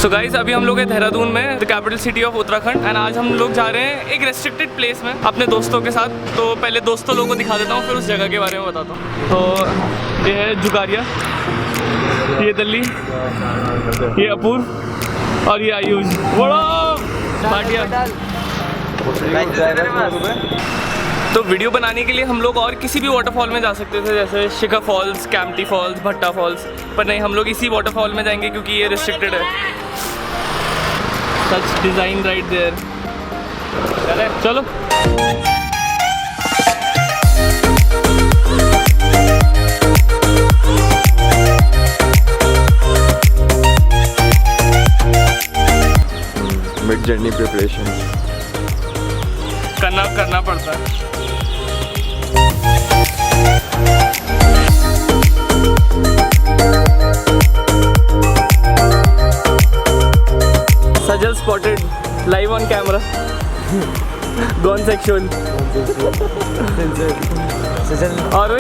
So guys अभी हम लोग हैं देहरादून में, the capital city of Uttarakhand. And आज हम लोग जा रहे हैं एक रेस्ट्रिक्टेड प्लेस में अपने दोस्तों के साथ। तो पहले दोस्तों लोगों को दिखा देता हूँ, फिर उस जगह के बारे में बताता हूँ। तो ये है जुगारिया, ये दिल्ली, ये अपूर्व और ये आयुष। बड़ा तो वीडियो बनाने के लिए हम लोग और किसी भी वाटरफॉल में जा सकते थे, जैसे शिखा फॉल्स, कैंपटी फॉल्स, भट्टा फॉल्स, पर नहीं, हम लोग इसी वाटरफॉल में जाएंगे क्योंकि ये रिस्ट्रिक्टेड है। Such design right there. चलो मिड जर्नी प्रिपरेशन करना पड़ता है। Sajal spotted live on camera, gone sexual. और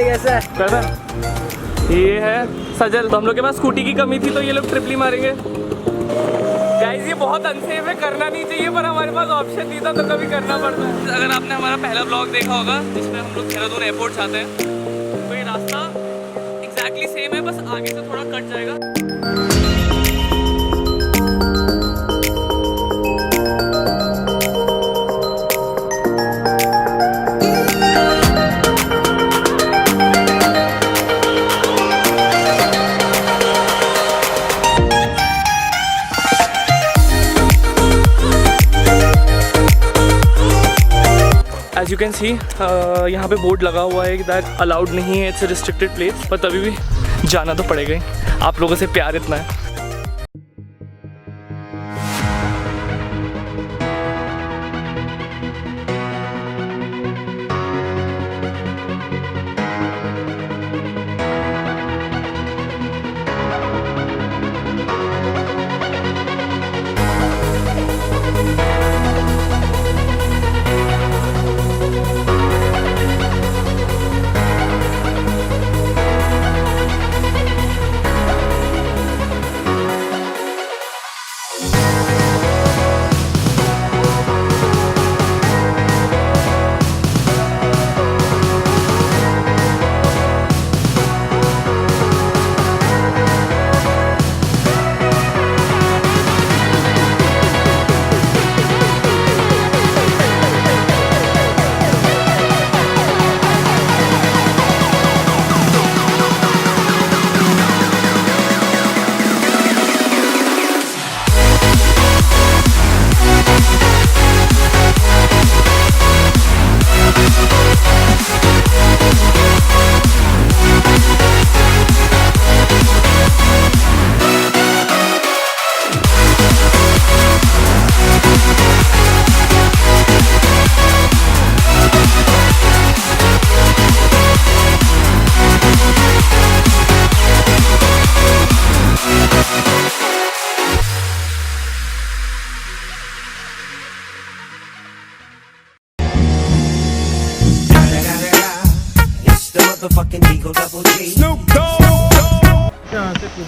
कैसा ये है सजल। तो हम लोग के पास स्कूटी की कमी थी तो ये लोग ट्रिपली मारेंगे। गाइस ये बहुत अनसेफ है, करना नहीं चाहिए, पर हमारे पास ऑप्शन नहीं था तो कभी करना पड़ता है। अगर आपने हमारा पहला ब्लॉग देखा होगा जिसमें हम लोग देहरादून एयरपोर्ट जाते हैं, तो ये रास्ता एग्जैक्टली सेम है, बस आगे से थोड़ा कट जाएगा। As you can see, यहाँ पे बोर्ड लगा हुआ है कि दैट अलाउड नहीं है, इट्स अ रिस्ट्रिक्टेड प्लेस, पर तभी भी जाना तो पड़ेगा ही। आप लोगों से प्यार इतना है।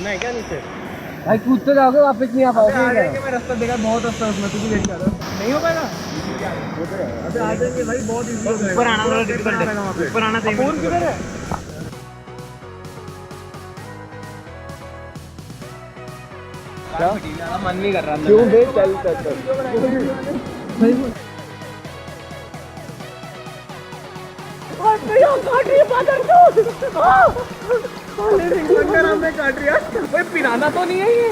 है क्या नीचे? भाई कूदते जाओगे वापस नहीं आ पाओगे। मैं रास्ता देखा, बहुत रास्ता उसमें, तुझे देख जा रहा नहीं हो पाएगा। अबे आ जाएंगे भाई, बहुत इजी हो जाएगा। ऊपर आना थोड़ा डिफिकल्ट है, वहां पे ऊपर आना चाहिए। फोन किधर है? क्या मन नहीं कर रहा था। क्यों बे? चल भाई काट रही है बादल को। हमें काट रही है। कोई पिराना तो नहीं है ये?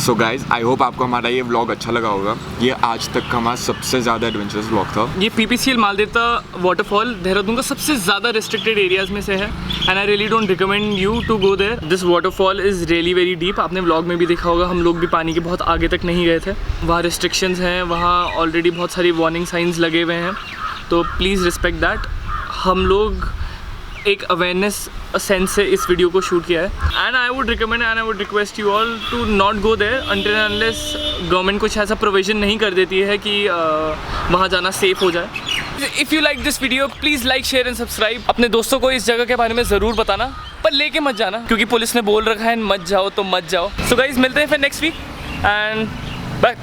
सो गाइज आई होप आपको हमारा ये व्लॉग अच्छा लगा होगा। ये आज तक का हमारा सबसे ज़्यादा एडवेंचरस व्लॉग था। ये PPCL मालदेवता वाटरफॉल देहरादून का सबसे ज़्यादा रिस्ट्रिक्टेड एरियाज में से है, and I really don't recommend you to go there. This waterfall is really very deep. आपने व्लॉग में भी देखा होगा, हम लोग भी पानी के बहुत आगे तक नहीं गए थे। वहाँ रिस्ट्रिक्शंस हैं, वहाँ ऑलरेडी बहुत सारी वार्निंग साइंस लगे हुए हैं, तो प्लीज़ रिस्पेक्ट दैट। हम लोग एक अवेयरनेस सेंस से इस वीडियो को शूट किया है। And I would recommend and I would request you all to not go there until unless government कुछ ऐसा प्रोविजन नहीं कर देती है कि वहाँ जाना सेफ हो जाए। If you like this video please like share and subscribe. अपने दोस्तों को इस जगह के बारे में ज़रूर बताना, पर लेके मत जाना क्योंकि पुलिस ने बोल रखा है मत जाओ तो मत जाओ। सो गाइज मिलते हैं फिर नेक्स्ट वीक एंड बाय।